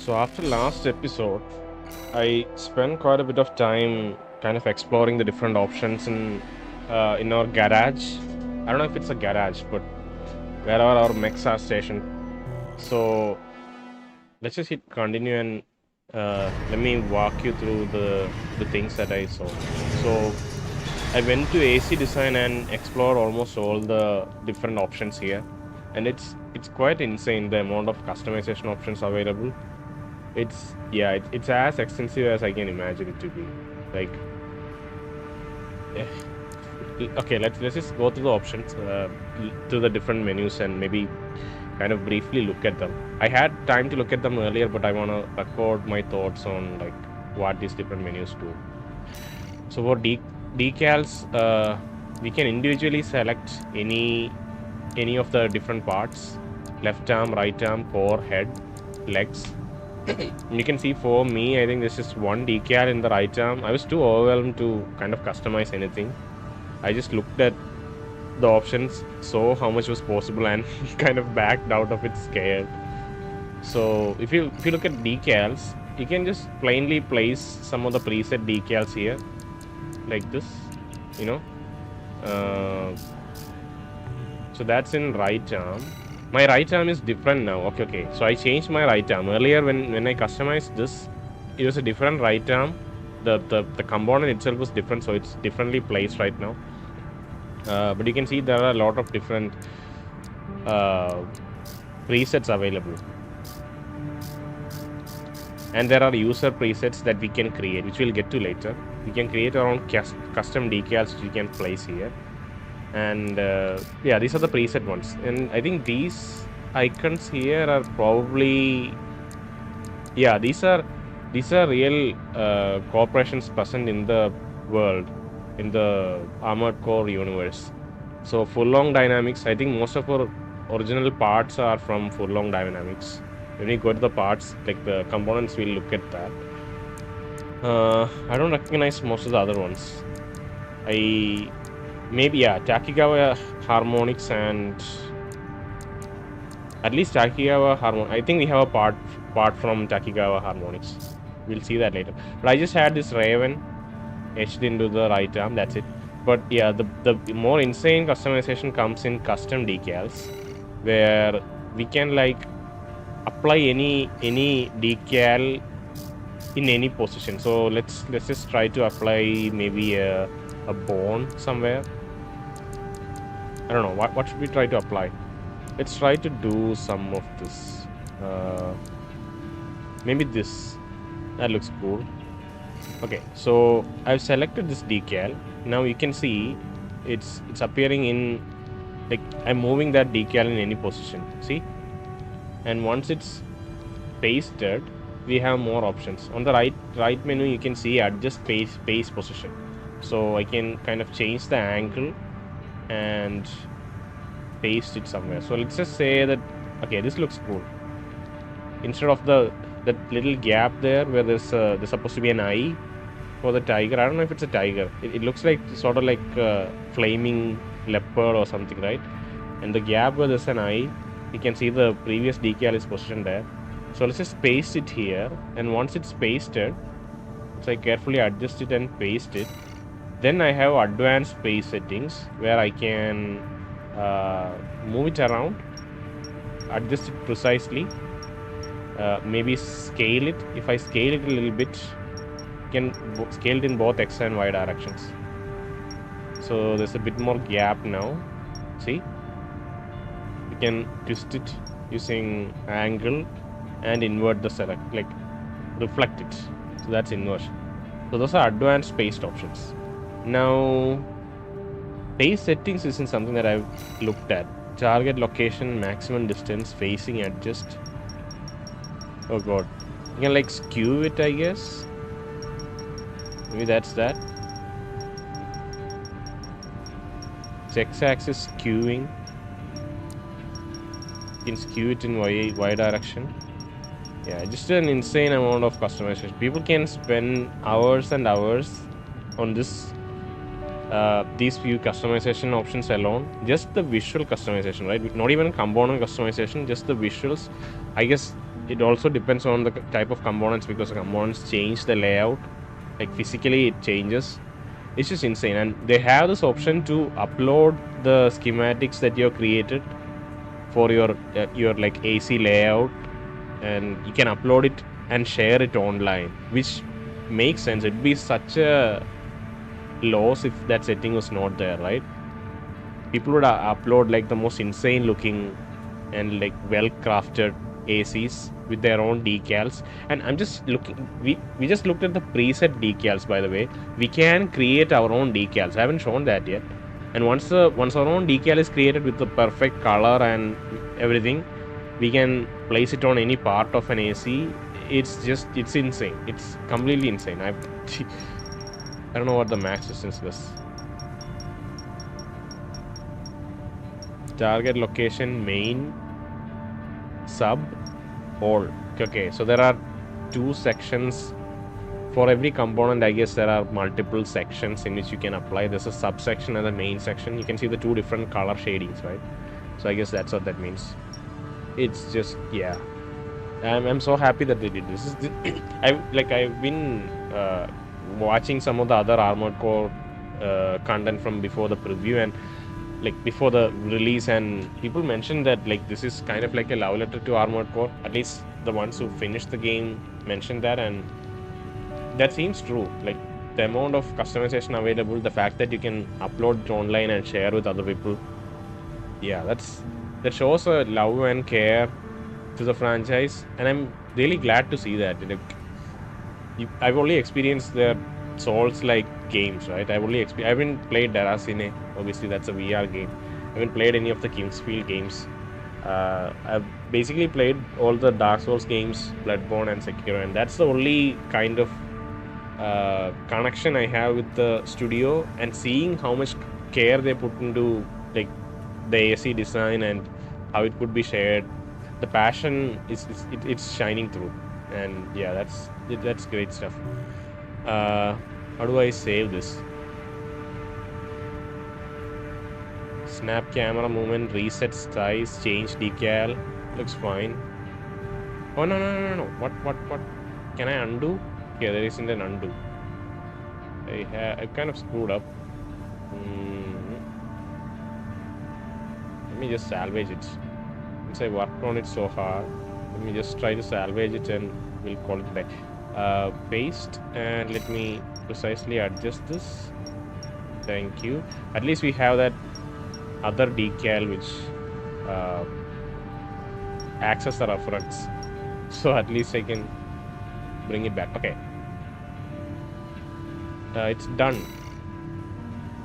So after last episode, I spent quite a bit of time kind of exploring the different options in our garage. I don't know if it's a garage, but wherever our mechs are stationed. So let's just hit continue and let me walk you through the things that I saw. So I went to AC design and explored almost all the different options here, and it's quite insane the amount of customization options available. It's as extensive as I can imagine it to be. Like, okay, let's just go through the options, to the different menus, and maybe kind of briefly look at them. I had time to look at them earlier, but I want to record my thoughts on like what these different menus do. So for decals, we can individually select any of the different parts: left arm, right arm, core, head, legs. You can see for me, I think this is one decal in the right arm. I was too overwhelmed to kind of customize anything. I just looked at the options, saw how much was possible, and kind of backed out of it scared. So if you look at decals, you can just plainly place some of the preset decals here, like this, you know. So that's in right arm. My right arm is different now. Okay. So I changed my right arm. Earlier when I customized this, it was a different right arm. The component itself was different, so it's differently placed right now. But you can see there are a lot of different presets available. And there are user presets that we can create, which we'll get to later. We can create our own custom decals which we can place here. And yeah, these are the preset ones, and I think these icons here are probably, yeah, these are real corporations present in the world, in the Armored Core universe. So Furlong Dynamics, I think most of our original parts are from Furlong Dynamics. When we go to the parts, like the components, we'll look at that. I don't recognize most of the other ones. Maybe, yeah, Takigawa harmonics, and at least Takigawa harmonics. I think we have a part from Takigawa harmonics. We'll see that later. But I just had this Raven etched into the right arm. That's it. But yeah, the more insane customization comes in custom decals, where we can like apply any decal in any position. So let's just try to apply maybe a bone somewhere. I don't know, what should we try to apply? Let's try to do some of this. Maybe this. That looks cool. Okay, so I've selected this decal. Now you can see it's appearing in, like, I'm moving that decal in any position. See? And once it's pasted, we have more options. On the right menu, you can see adjust paste position. So I can kind of change the angle and paste it somewhere. So let's just say that, okay, this looks cool. Instead of that little gap there where there's supposed to be an eye for the tiger. I don't know if it's a tiger. It looks like sort of like a flaming leopard or something, right? And the gap where there's an eye, you can see the previous decal is positioned there. So let's just paste it here, and once it's pasted, so I carefully adjust it and paste it. Then I have advanced paste settings where I can move it around, adjust it precisely, maybe scale it. If I scale it a little bit, you can scale it in both X and Y directions. So there's a bit more gap now. See? You can twist it using angle and invert the select, like reflect it. So that's inversion. So those are advanced paste options. Now, paste settings isn't something that I've looked at. Target location, maximum distance, facing adjust. Oh god. You can like skew it, I guess. Maybe that's that. It's x-axis skewing. You can skew it in y direction. Yeah, just an insane amount of customization. People can spend hours and hours on this, these few customization options alone. Just the visual customization, right? Not even component customization, just the visuals. I guess it also depends on the type of components, because the components change the layout, like physically it changes. It's just insane. And they have this option to upload the schematics that you have created for your like AC layout, and you can upload it and share it online, which makes sense. It'd be such a loss if that setting was not there, right? People would upload like the most insane looking and like well crafted ACs with their own decals. And I'm just looking, we just looked at the preset decals, by the way. We can create our own decals. I haven't shown that yet. And once our own decal is created with the perfect color and everything, we can place it on any part of an AC. It's insane. It's completely insane. I don't know what the max distance is. Target location, main, sub, all. Okay, so there are 2 sections for every component. I guess there are multiple sections in which you can apply. There's a subsection and a main section. You can see the 2 different color shadings, right? So I guess that's what that means. It's just, yeah, I'm so happy that they did this. I've been watching some of the other Armored Core content from before the preview and like before the release, and people mentioned that like this is kind of like a love letter to Armored Core. At least the ones who finished the game mentioned that, and that seems true. Like the amount of customization available, the fact that you can upload it online and share with other people, yeah, that shows a love and care to the franchise, and I'm really glad to see that. I've only experienced the Souls-like games, right? I haven't played Deracine. Obviously, that's a VR game. I haven't played any of the Kingsfield games. I've basically played all the Dark Souls games, Bloodborne and Sekiro, and that's the only kind of connection I have with the studio. And seeing how much care they put into like the AC design and how it could be shared, the passion it's shining through. And yeah, that's great stuff. How do I save this? Snap camera movement, reset size, change decal. Looks fine. Oh no. What? Can I undo? Yeah, there isn't an undo. I kind of screwed up. Let me just salvage it. Since I worked on it so hard, let me just try to salvage it and we'll call it back. Paste, and let me precisely adjust this. Thank you. At least we have that other decal which acts as a reference, so at least I can bring it back. Okay, it's done.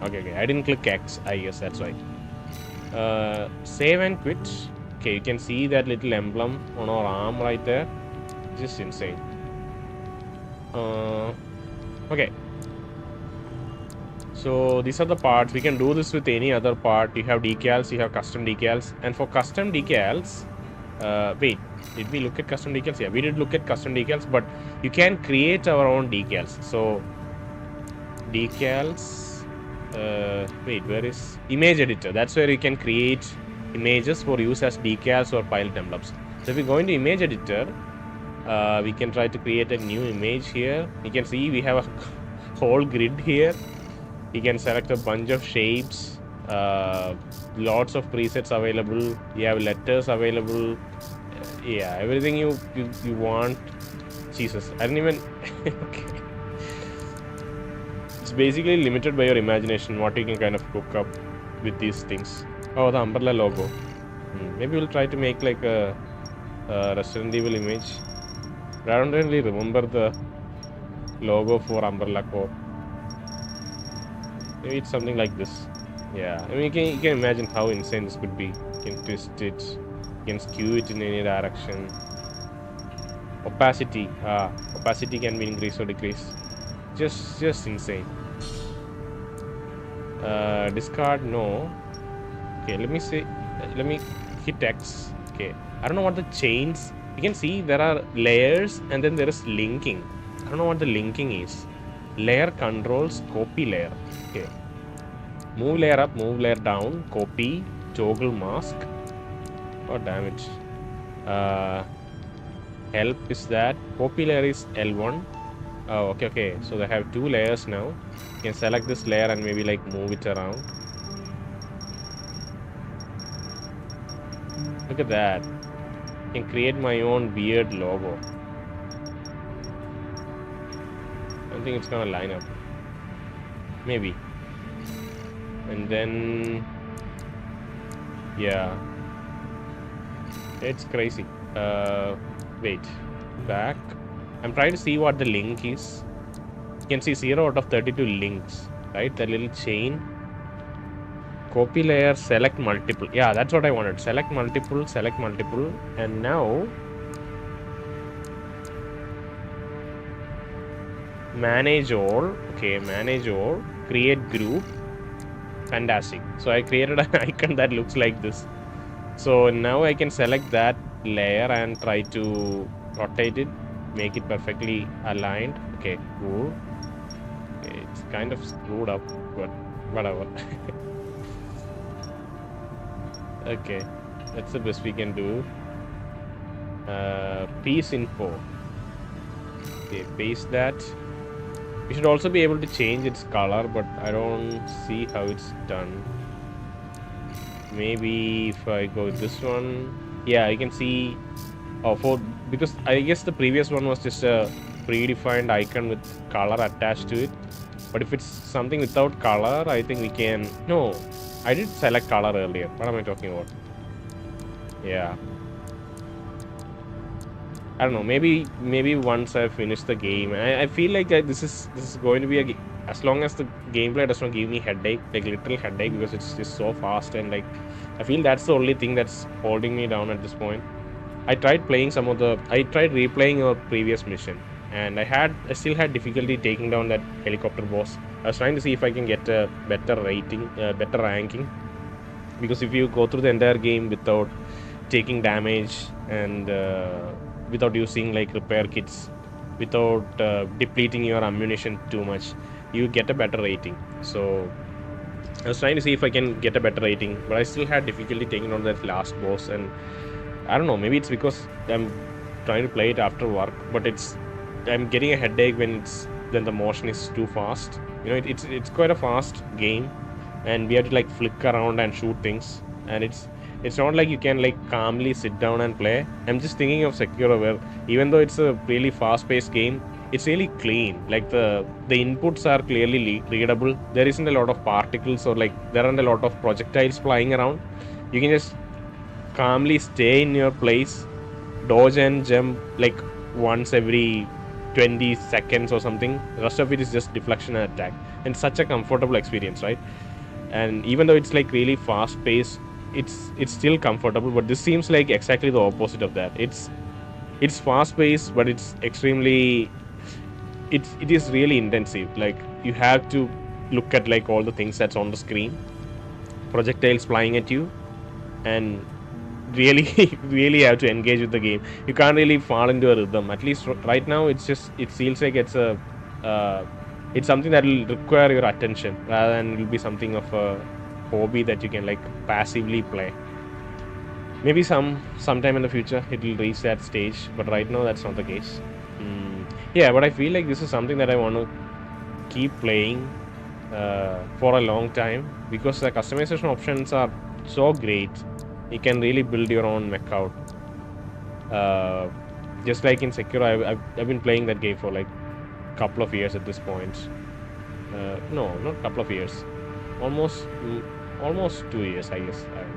Okay, I didn't click X, I guess that's why. Save and quit. Okay, you can see that little emblem on our arm right there. Just insane. Okay, so these are the parts. We can do this with any other part. You have decals, you have custom decals, and for custom decals, wait, did we look at custom decals? Yeah, we did look at custom decals, but you can create our own decals. So decals, wait, where is image editor? That's where you can create images for use as decals or pilot emblems. So if we go into image editor, we can try to create a new image here. You can see we have a whole grid here. You can select a bunch of shapes, lots of presets available. You have letters available. Yeah, everything you want. Jesus, I didn't even. Okay. It's basically limited by your imagination what you can kind of cook up with these things. Oh, the umbrella logo. Maybe we'll try to make like a Resident Evil image. I don't really remember the logo for Umbrella Corp. Maybe it's something like this. Yeah, I mean, you can imagine how insane this could be. You can twist it, you can skew it in any direction. Opacity. Opacity can be increased or decreased. Just insane. Discard, no. Okay, let me hit X. Okay, I don't know what the chains. You can see there are layers and then there is linking. I don't know what the linking is. Layer controls copy layer. Okay. Move layer up, move layer down, copy, toggle mask. Oh damn it. help is that copy layer is L1. Oh, okay. So they have 2 layers now. You can select this layer and maybe like move it around. Look at that. I can create my own weird logo. I don't think it's gonna line up. Maybe. And then, yeah, it's crazy. Wait, back. I'm trying to see what the link is. You can see 0 out of 32 links, right? That little chain. Copy layer, select multiple. Yeah, that's what I wanted. Select multiple, and now manage all. Okay, manage all. Create group. Fantastic. So I created an icon that looks like this. So now I can select that layer and try to rotate it, make it perfectly aligned. Okay, cool. Okay, it's kind of screwed up, but whatever. Okay, that's the best we can do. Piece info. Okay, paste that. We should also be able to change its color, but I don't see how it's done. Maybe if I go with this one, yeah, you can see. Oh, because I guess the previous one was just a predefined icon with color attached to it. But if it's something without color, I think we can. No, I did select color earlier. What am I talking about? Yeah. I don't know. Maybe once I finish the game, I feel like this is going to be as long as the gameplay does not give me headache, like literal headache, because it's just so fast, and like I feel that's the only thing that's holding me down at this point. I tried replaying your previous mission, and I still had difficulty taking down that helicopter boss. I was trying to see if I can get a better rating, better ranking, because if you go through the entire game without taking damage and without using like repair kits, without depleting your ammunition too much, you get a better rating. So I was trying to see if I can get a better rating, but I still had difficulty taking on that last boss. And I don't know, maybe it's because I'm trying to play it after work, but I'm getting a headache when the motion is too fast. You know, it's quite a fast game, and we have to like flick around and shoot things, and it's not like you can like calmly sit down and play. I'm just thinking of Sekiro, where even though it's a really fast-paced game, it's really clean. Like the inputs are clearly readable. There isn't a lot of particles, or like there aren't a lot of projectiles flying around. You can just calmly stay in your place, dodge and jump like once every 20 seconds or something. The rest of it is just deflection and attack, and such a comfortable experience, right? And even though it's like really fast-paced, it's still comfortable. But this seems like exactly the opposite of that. It's fast-paced, but it's extremely it is really intensive. Like you have to look at like all the things that's on the screen, projectiles flying at you, and really have to engage with the game. You can't really fall into a rhythm. At least right now, it feels like it's something that will require your attention rather than it will be something of a hobby that you can like passively play. Maybe sometime in the future it will reach that stage, but right now that's not the case. Yeah, but I feel like this is something that I want to keep playing for a long time, because the customization options are so great. You can really build your own mech out. Just like in Sekiro, I've been playing that game for like a couple of years at this point. No, not a couple of years. Almost 2 years, I guess. I don't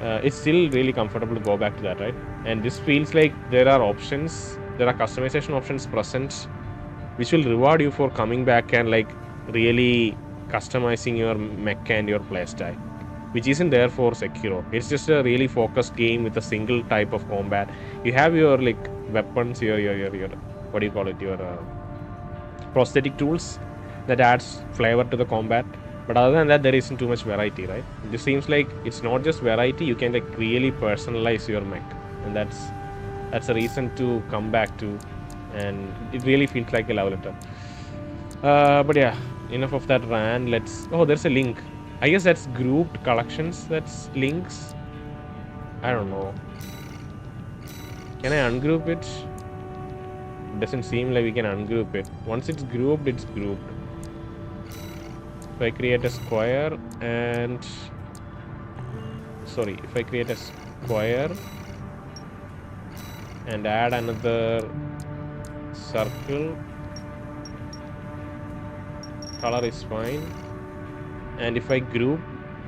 know. It's still really comfortable to go back to that, right? And this feels like there are customization options present, which will reward you for coming back and like really customizing your mech and your playstyle, which isn't there for Sekiro. It's just a really focused game with a single type of combat. You have your like weapons, your what do you call it, your prosthetic tools that adds flavor to the combat. But other than that, there isn't too much variety, right? This seems like it's not just variety. You can like really personalize your mech, and that's a reason to come back to, and it really feels like a love letter. But yeah, enough of that rant. There's a link. I guess that's grouped collections. That's links. I don't know. Can I ungroup it? Doesn't seem like we can ungroup it. Once it's grouped, it's grouped. If I create a square and if I create a square and add another circle, color is fine. And if I group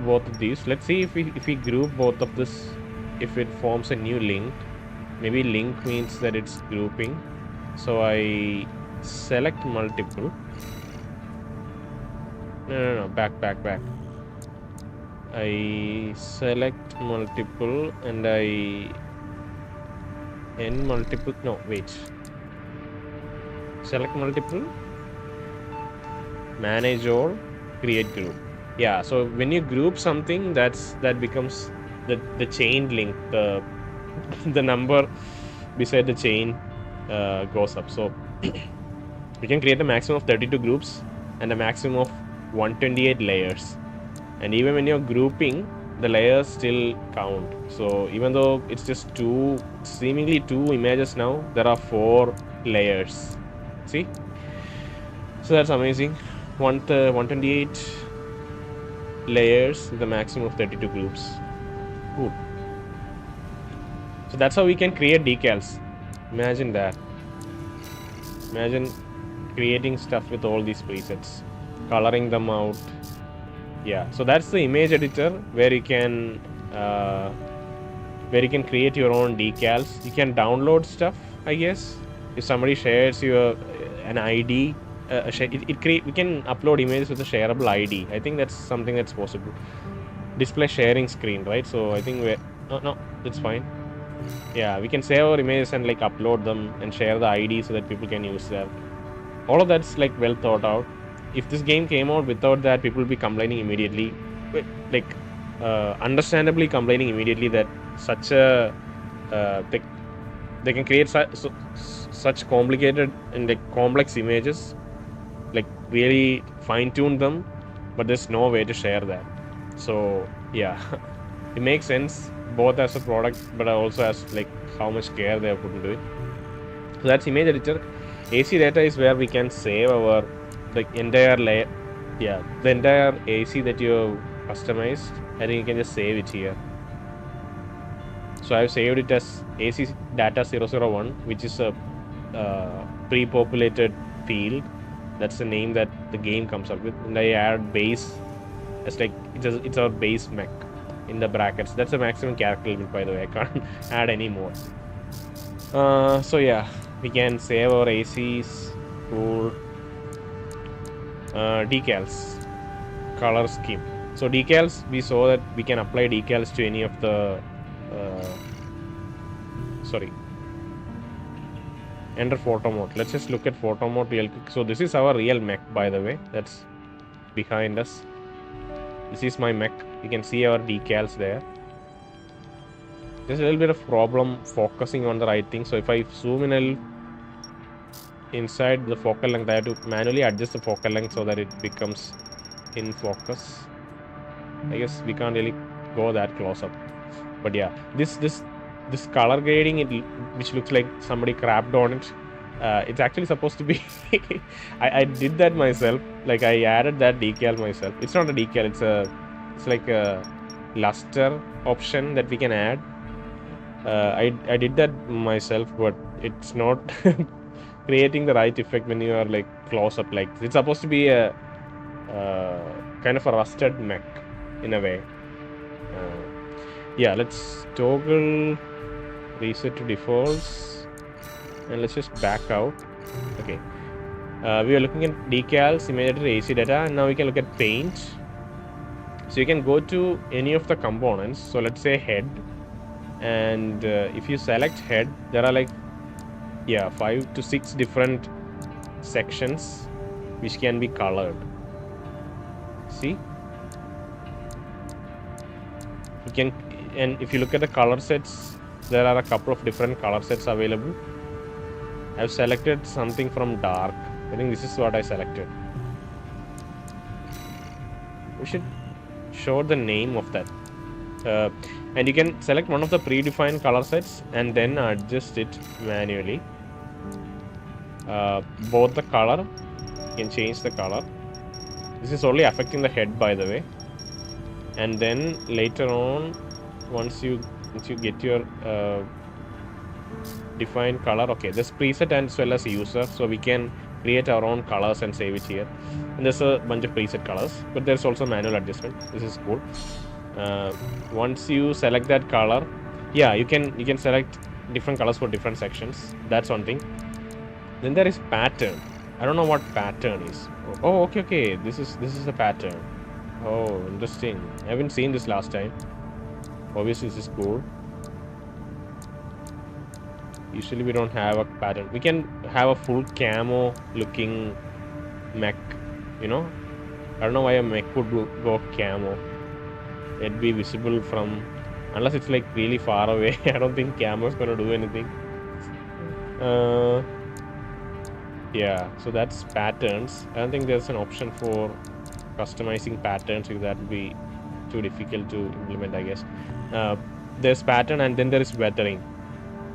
both of these, let's see if we group both of this, if it forms a new link. Maybe link means that it's grouping. So I select multiple. No, back. I select multiple and I end multiple. No, wait. Select multiple, manage all, create group. Yeah, so when you group something, that becomes the chain link. The number beside the chain goes up. So we can create a maximum of 32 groups and a maximum of 128 layers. And even when you're grouping, the layers still count. So even though it's just seemingly two images now, there are 4 layers. See? So that's amazing. 128 layers, the maximum of 32 groups. Cool. So that's how we can create decals. Imagine that. Imagine creating stuff with all these presets, coloring them out. Yeah, so that's the image editor where you can create your own decals. You can download stuff, I guess. If somebody shares you an ID, we can upload images with a shareable ID. I think that's something that's possible. Display sharing screen, right? So I think no, that's fine. Yeah, we can save our images and like upload them and share the ID so that people can use that. All of that's like well thought out. If this game came out without that, people will be complaining immediately, like understandably complaining immediately that such a they can create such complicated and like complex images, like really fine-tune them, but there's no way to share that. So yeah, it makes sense both as a product but also as like how much care they have put into it. So that's image editor. AC data is where we can save our entire layer. Yeah, the entire AC that you customized, I think you can just save it here. So I've saved it as AC data 001, which is a pre-populated field. That's the name that the game comes up with. And I add base as like it's our base mech in the brackets. That's the maximum character limit, by the way. I can't add any more. So yeah, we can save our ACs. Cool. Decals, color scheme. So decals, we saw that we can apply decals to any of the enter photo mode. Let's just look at photo mode real quick. So this is our real mech, by the way, that's behind us. This is my mech. You can see our decals there. There's a little bit of problem focusing on the right thing. So if I zoom in a little inside the focal length, I have to manually adjust the focal length so that it becomes in focus. I guess we can't really go that close up, but yeah, this color grading, which looks like somebody crapped on it, it's actually supposed to be I did that myself. Like I added that decal myself. It's not a decal, it's like a luster option that we can add. I did that myself, but it's not creating the right effect when you are like close up like this. It's supposed to be a kind of a rusted mech in a way. Yeah, let's toggle reset to defaults and let's just back out. Okay, we are looking at decals, image editor, AC data, and now we can look at paint. So you can go to any of the components. So let's say head, and if you select head, there are like 5 to 6 different sections which can be colored. See, you can, and if you look at the color sets, there are a couple of different color sets available. I've selected something from dark. I think this is what I selected. We should show the name of that. And you can select one of the predefined color sets and then adjust it manually. Both the color, you can change the color. This is only affecting the head, by the way. And then later on, once you get your defined color, okay, there's preset as well as user, so we can create our own colors and save it here. And there's a bunch of preset colors, but there's also manual adjustment. This is cool. Once you select that color, yeah, you can select different colors for different sections. That's one thing. Then there is pattern. I don't know what pattern is. Oh, okay. This is a pattern. Oh, interesting. I haven't seen this last time. Obviously, this is cool. Usually, we don't have a pattern. We can have a full camo looking mech, you know. I don't know why a mech would go camo. It'd be visible from, unless it's like really far away. I don't think camo is gonna do anything. Yeah, so that's patterns. I don't think there's an option for customizing patterns, because that would be too difficult to implement, I guess. There's pattern, and then there is weathering.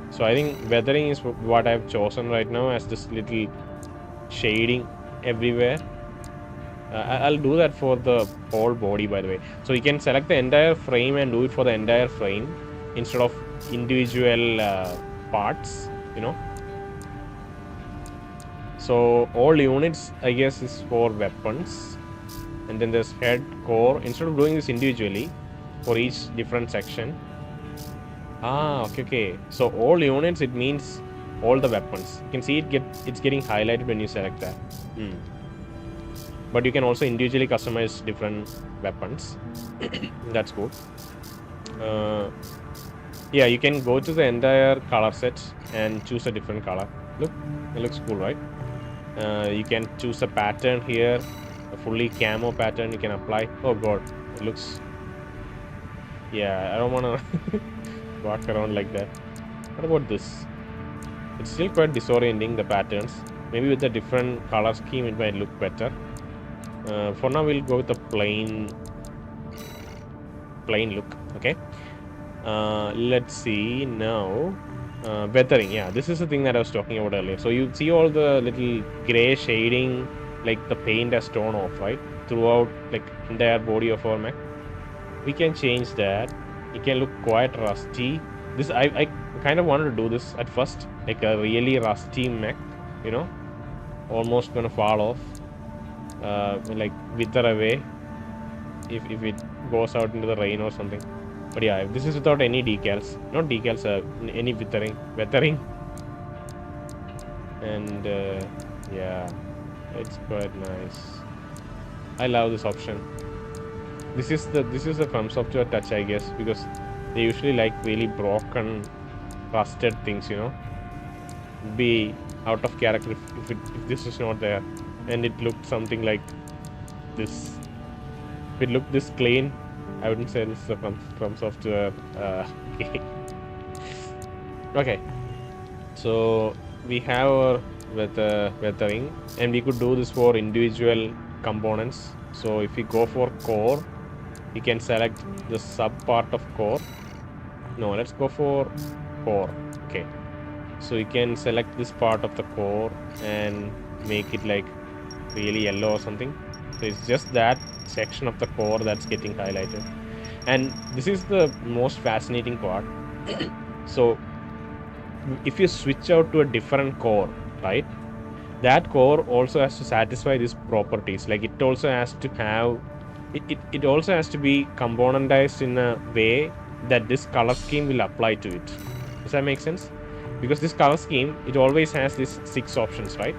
So I think weathering is what I've chosen right now, as this little shading everywhere. I'll do that for the whole body, by the way. So you can select the entire frame and do it for the entire frame instead of individual parts, you know. So all units, I guess, is for weapons. And then there's head, core. Instead of doing this individually for each different section. Okay. So all units, it means all the weapons. You can see it's getting highlighted when you select that. But you can also individually customize different weapons. That's cool. Yeah, you can go to the entire color set and choose a different color. Look, it looks cool, right? You can choose a pattern here, a fully camo pattern you can apply. Oh god, it looks... Yeah, I don't want to walk around like that. What about this? It's still quite disorienting, the patterns. Maybe with a different color scheme it might look better. For now we'll go with the plain look. Okay. Let's see now. Weathering, yeah, this is the thing that I was talking about earlier. So you see all the little gray shading, like the paint has torn off, right, throughout like entire body of our mech. We can change that. It can look quite rusty. This I kind of wanted to do this at first, like a really rusty mech, you know, almost gonna fall off, like wither away if it goes out into the rain or something. But yeah, this is without any decals, not decals, any weathering, and yeah, it's quite nice. I love this option. This is the From Software touch, I guess, because they usually like really broken, rusted things, you know. It'd be out of character if this is not there, and it looked something like this. If it looked this clean, I wouldn't say this is a From Software game. Okay, so we have our weathering, and we could do this for individual components. So if we go for core, you can select the sub part of core. No, let's go for core. Okay, so you can select this part of the core and make it like really yellow or something. So it's just that section of the core that's getting highlighted, and this is the most fascinating part. So if you switch out to a different core, right, that core also has to satisfy these properties. Like it also has to have it also has to be componentized in a way that this color scheme will apply to it. Does that make sense? Because this color scheme, it always has these 6 options, right?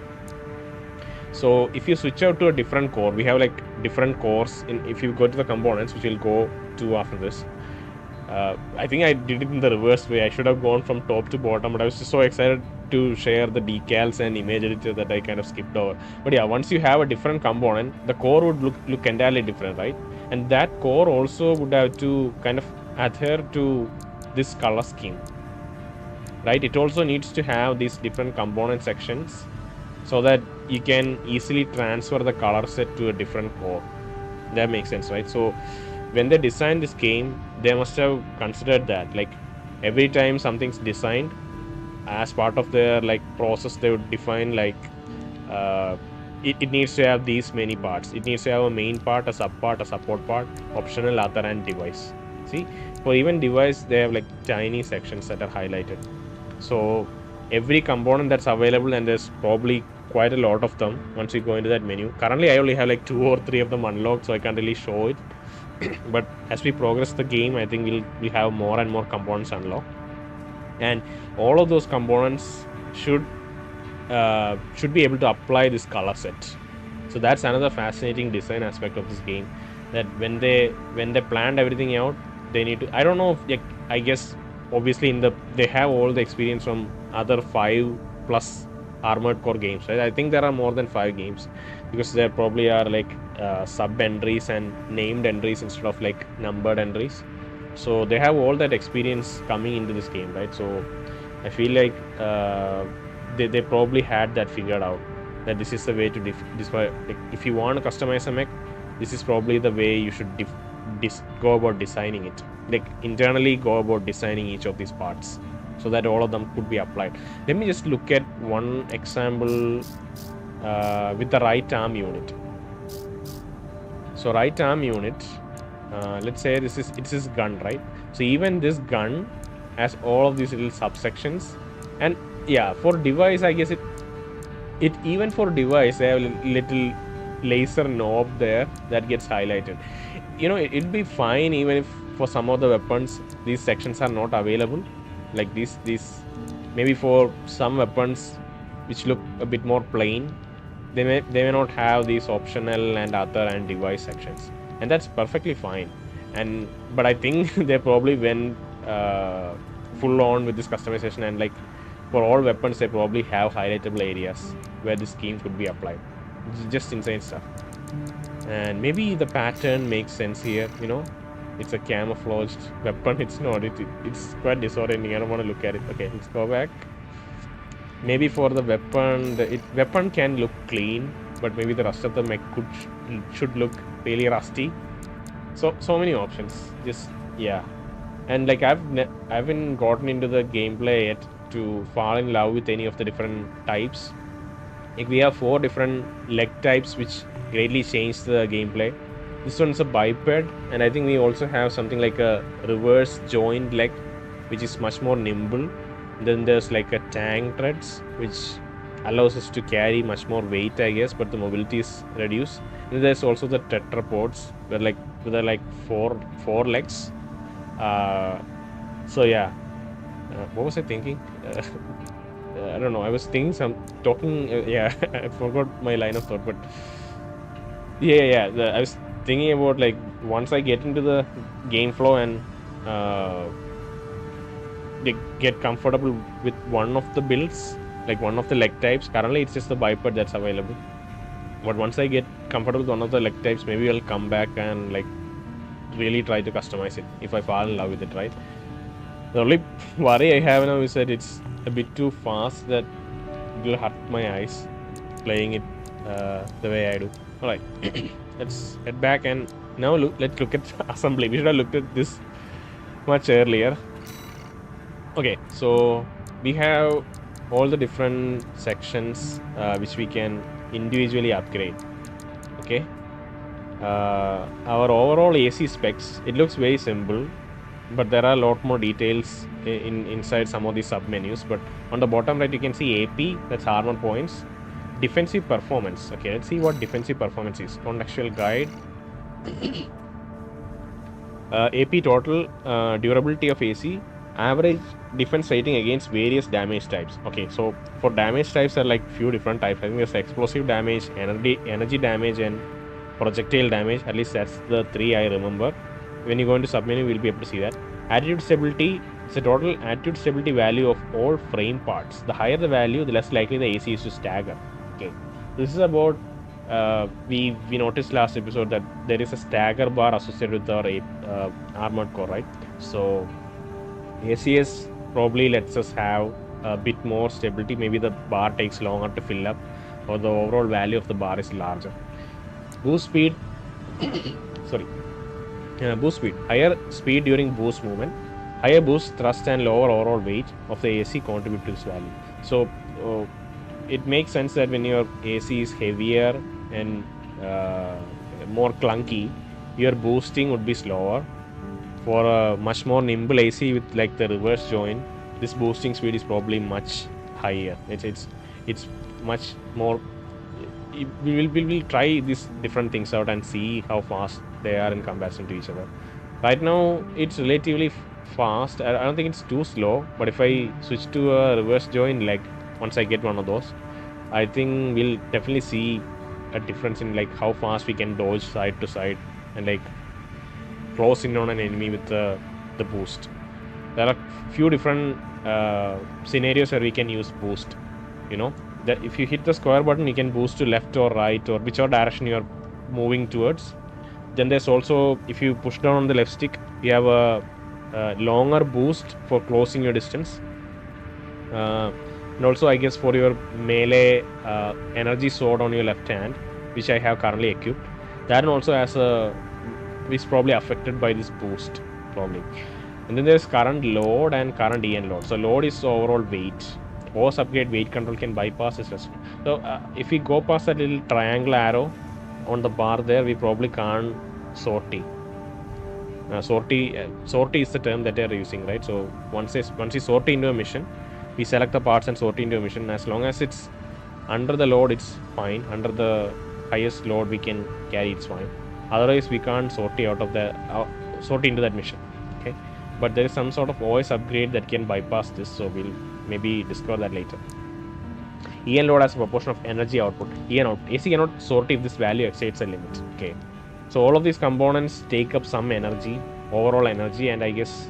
So if you switch out to a different core, we have like different cores if you go to the components, which we'll go to after this. I think I did it in the reverse way. I should have gone from top to bottom, but I was just so excited to share the decals and image editor that I kind of skipped over. But yeah, once you have a different component, the core would look entirely different, right? And that core also would have to kind of adhere to this color scheme, right? It also needs to have these different component sections so that you can easily transfer the color set to a different core. That makes sense, right? So when they designed this game, they must have considered that, like, every time something's designed, as part of their like process, they would define like it needs to have these many parts. It needs to have a main part, a sub part, a support part, optional, other, and device. See, for even device, they have like tiny sections that are highlighted. So every component that's available, and there's probably quite a lot of them once you go into that menu. Currently, I only have like 2 or 3 of them unlocked, so I can't really show it. But as we progress the game, I think we'll have more and more components unlocked, and all of those components should be able to apply this color set. So that's another fascinating design aspect of this game, that when they planned everything out, they need to, I don't know if, like, I guess obviously they have all the experience from other 5 plus Armored Core games, right? I think there are more than 5 games, because there probably are like sub entries and named entries instead of like numbered entries. So they have all that experience coming into this game, right? So I feel like they probably had that figured out, that this is the way to like, if you want to customize a mech, this is probably the way you should go about designing it. Like, internally go about designing each of these parts so that all of them could be applied. Let me just look at one example with the right arm unit. So right arm unit, let's say it's this gun, right? So even this gun has all of these little subsections, and yeah, for device, I guess it even for device, they have a little laser knob there that gets highlighted. You know, it'd be fine even if for some of the weapons these sections are not available, like these maybe for some weapons which look a bit more plain, they may not have these optional and other and device sections, and that's perfectly fine. But I think they probably went full on with this customization, and like for all weapons they probably have highlightable areas where this scheme could be applied. It's just insane stuff. And maybe the pattern makes sense here, you know, it's a camouflaged weapon. It's not, it's quite disorienting. I don't want to look at it. Okay, let's go back. Maybe for the weapon, weapon can look clean, but maybe the rest of the mech should look really rusty. So many options. Just, yeah. And like I haven't gotten into the gameplay yet to fall in love with any of the different types. Like, we have 4 different leg types which greatly change the gameplay. This one's a biped, and I think we also have something like a reverse joint leg, which is much more nimble. Then there's like a tank treads, which allows us to carry much more weight, I guess, but the mobility is reduced. And there's also the tetrapods, where like with like four legs. So yeah, what was I thinking? I don't know. I was thinking yeah, I forgot my line of thought, but yeah. I was thinking about, like, once I get into the game flow and they get comfortable with one of the builds, like one of the leg types. Currently it's just the biped that's available, but once I get comfortable with one of the leg types, maybe I'll come back and like really try to customize it if I fall in love with it, right? The only worry I have now is that it's a bit too fast, that it will hurt my eyes playing it the way I do. Alright, let's head back and now let's look at assembly. We should have looked at this much earlier. Okay, so we have all the different sections which we can individually upgrade. Okay, our overall AC specs, it looks very simple, but there are a lot more details inside some of these sub menus. But on the bottom right, you can see AP, that's armor points. Defensive performance. Okay, let's see what defensive performance is. Contextual guide. AP total durability of AC, average defense rating against various damage types. Okay, so for damage types, there are like few different types. I think there's explosive damage, energy damage, and projectile damage. At least that's the 3 I remember. When you go into submenu, we'll be able to see that. Attitude stability is the total attitude stability value of all frame parts. The higher the value, the less likely the AC is to stagger. Okay, this is about we noticed last episode that there is a stagger bar associated with our armored core, right? So ACS probably lets us have a bit more stability. Maybe the bar takes longer to fill up, or the overall value of the bar is larger. Boost speed sorry, Boost speed. Higher speed during boost movement. Higher boost thrust and lower overall weight of the AC contribute to this value. So it makes sense that when your AC is heavier and more clunky, your boosting would be slower. For a much more nimble AC with like the reverse joint, this boosting speed is probably much higher. It's much more. We will try these different things out and see how fast they are in comparison to each other. Right now, it's relatively fast. I don't think it's too slow. But if I switch to a reverse joint, like once I get one of those, I think we'll definitely see a difference in like how fast we can dodge side to side and like close in on an enemy with the boost. There are few different scenarios where we can use boost. You know, that if you hit the square button, you can boost to left or right or whichever direction you are moving towards. Then there's also, if you push down on the left stick, you have a longer boost for closing your distance. And also, I guess for your melee energy sword on your left hand, which I have currently equipped, that also has is probably affected by this boost probably. And then there's current load and current EN load. So load is overall weight. Force upgrade weight control can bypass this response. So if we go past that little triangle arrow on the bar there, we probably can't sortie. Sortie is the term that they're using, right? So once you sortie into a mission, we select the parts and sortie into a mission. As long as it's under the load, it's fine. Under the highest load we can carry, it's fine. Otherwise, we can't sortie out of the sortie into that mission. Okay, but there is some sort of OS upgrade that can bypass this, so we'll maybe discover that later. EN load as a proportion of energy output. EN output. AC cannot sortie if this value exceeds a limit. Okay, so all of these components take up some energy, overall energy, and I guess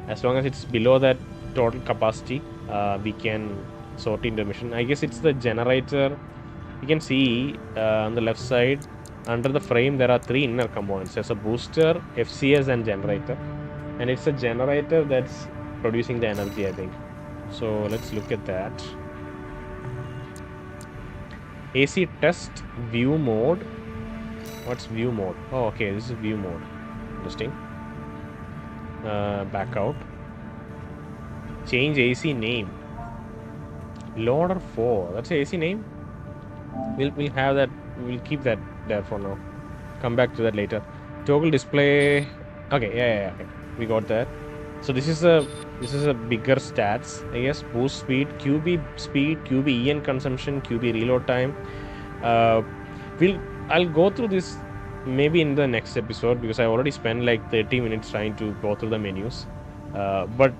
as long as it's below that total capacity, we can sortie into a mission. I guess it's the generator. You can see on the left side under the frame there are 3 inner components. There's a booster, FCS, and generator, and it's a generator that's producing the energy, I think. So let's look at that. AC test view mode. What's view mode? Oh, okay, this is view mode. Interesting. Back out. Change AC name. Loader 4. That's the AC name. We'll have that. We'll keep that there for now. Come back to that later. Toggle display. Okay, yeah. Okay. We got that. So this is a bigger stats, I guess. Boost speed, QB speed, QB EN consumption, QB reload time. I'll go through this maybe in the next episode because I already spent like 30 minutes trying to go through the menus. But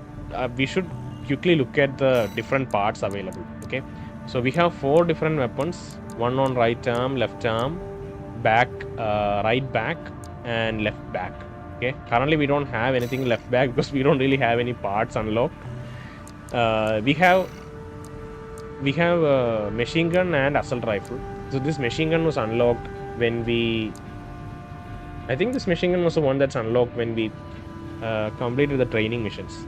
we should quickly look at the different parts available. Okay, so we have 4 different weapons. One on right arm, left arm, back, right back, and left back. Okay, currently we don't have anything left back because we don't really have any parts unlocked. We have a machine gun and assault rifle. So this machine gun was unlocked when I think this machine gun was the one that's unlocked when we completed the training missions.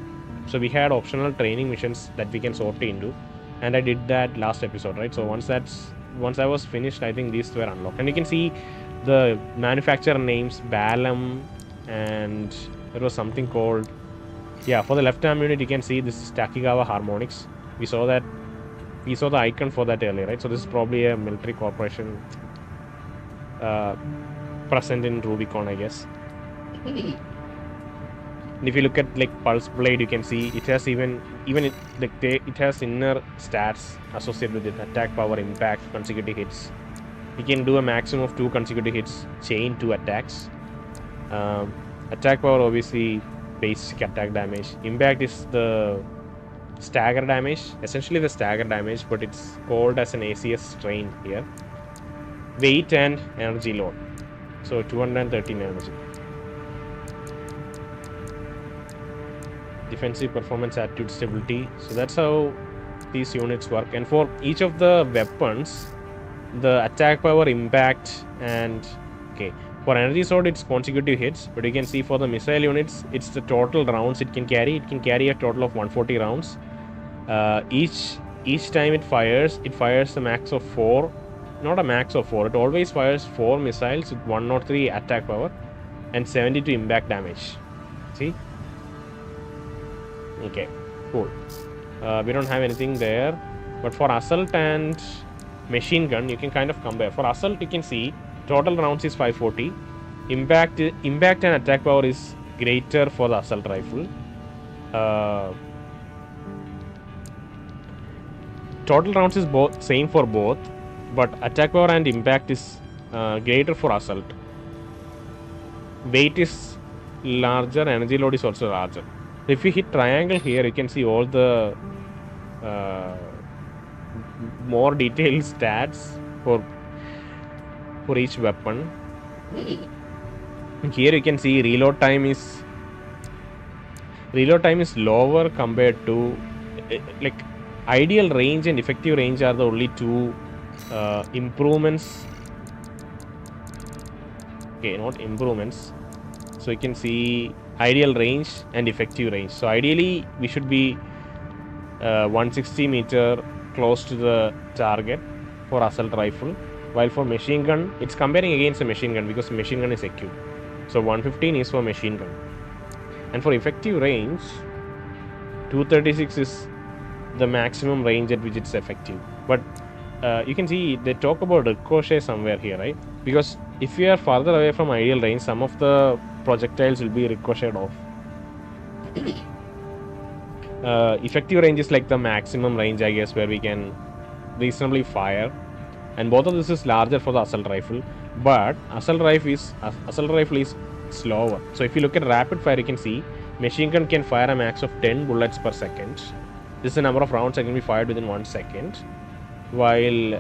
So we had optional training missions that we can sortie into, and I did that last episode, right? So once I was finished, I think these were unlocked, and you can see the manufacturer names Balam, and there was something called, for the left arm unit you can see this is Takigawa Harmonics. We saw the icon for that earlier, right? So this is probably a military corporation present in Rubicon, I guess. And if you look at like pulse blade, you can see it has it has inner stats associated with it: attack power, impact, consecutive hits. You can do a maximum of 2 consecutive hits, chain 2 attacks. Attack power, obviously basic attack damage. Impact is the stagger damage, essentially the stagger damage, but it's called as an ACS strain here. Weight and energy load. So 213 energy. Defensive performance, attitude, stability. So that's how these units work. And for each of the weapons, the attack power, impact, and for energy sword it's consecutive hits, but you can see for the missile units it's the total rounds it can carry. It can carry a total of 140 rounds. Each time it fires a max of 4. Not a max of 4. It always fires 4 missiles with 103 attack power. and 72 impact damage. See? Okay, cool. We don't have anything there, but for assault and machine gun, you can kind of compare. For assault, you can see total rounds is 540. Impact and attack power is greater for the assault rifle. Total rounds is both same for both, but attack power and impact is greater for assault. Weight is larger, energy load is also larger. If you hit triangle here, you can see all the more detailed stats for each weapon. Here you can see reload time is lower compared to like ideal range and effective range are the only two improvements. Okay, not improvements. So you can see ideal range and effective range. So ideally we should be 160 meter close to the target for assault rifle, while for machine gun it's comparing against a machine gun because machine gun is equipped. So 115 is for machine gun, and for effective range 236 is the maximum range at which it's effective. But you can see they talk about ricochet somewhere here, right? Because if you are farther away from ideal range, some of the projectiles will be ricocheted off. Effective range is like the maximum range, I guess, where we can reasonably fire, and both of this is larger for the assault rifle, but assault rifle is slower. So if you look at rapid fire, you can see machine gun can fire a max of 10 bullets per second. This is the number of rounds that can be fired within 1 second, while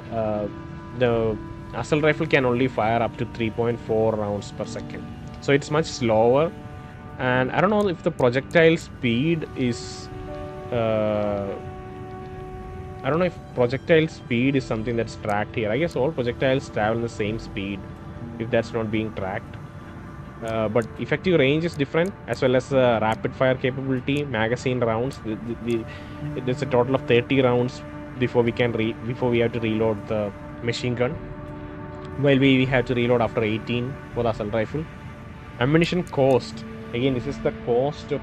the assault rifle can only fire up to 3.4 rounds per second. So it's much slower, and I don't know if the projectile speed is something that's tracked here. I guess all projectiles travel in the same speed if that's not being tracked. But effective range is different, as well as rapid fire capability, magazine rounds. There's a total of 30 rounds before we have to reload the machine gun, while we have to reload after 18 for the assault rifle. Ammunition cost. Again, this is the cost of,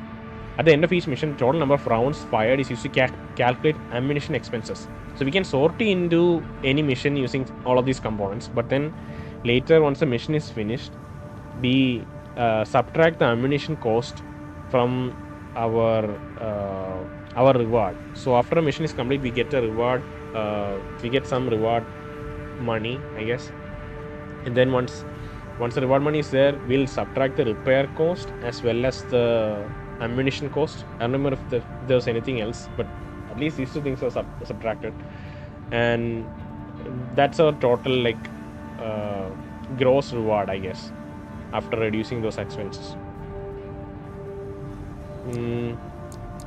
at the end of each mission, total number of rounds fired is used to calculate ammunition expenses. So we can sort into any mission using all of these components, but then later, once the mission is finished, we subtract the ammunition cost from our reward. So after a mission is complete, we get a reward. We get some reward money, I guess, and then once the reward money is there, we'll subtract the repair cost as well as the ammunition cost. I don't remember if there was anything else, but at least these two things are subtracted, and that's our total like gross reward, I guess, after reducing those expenses.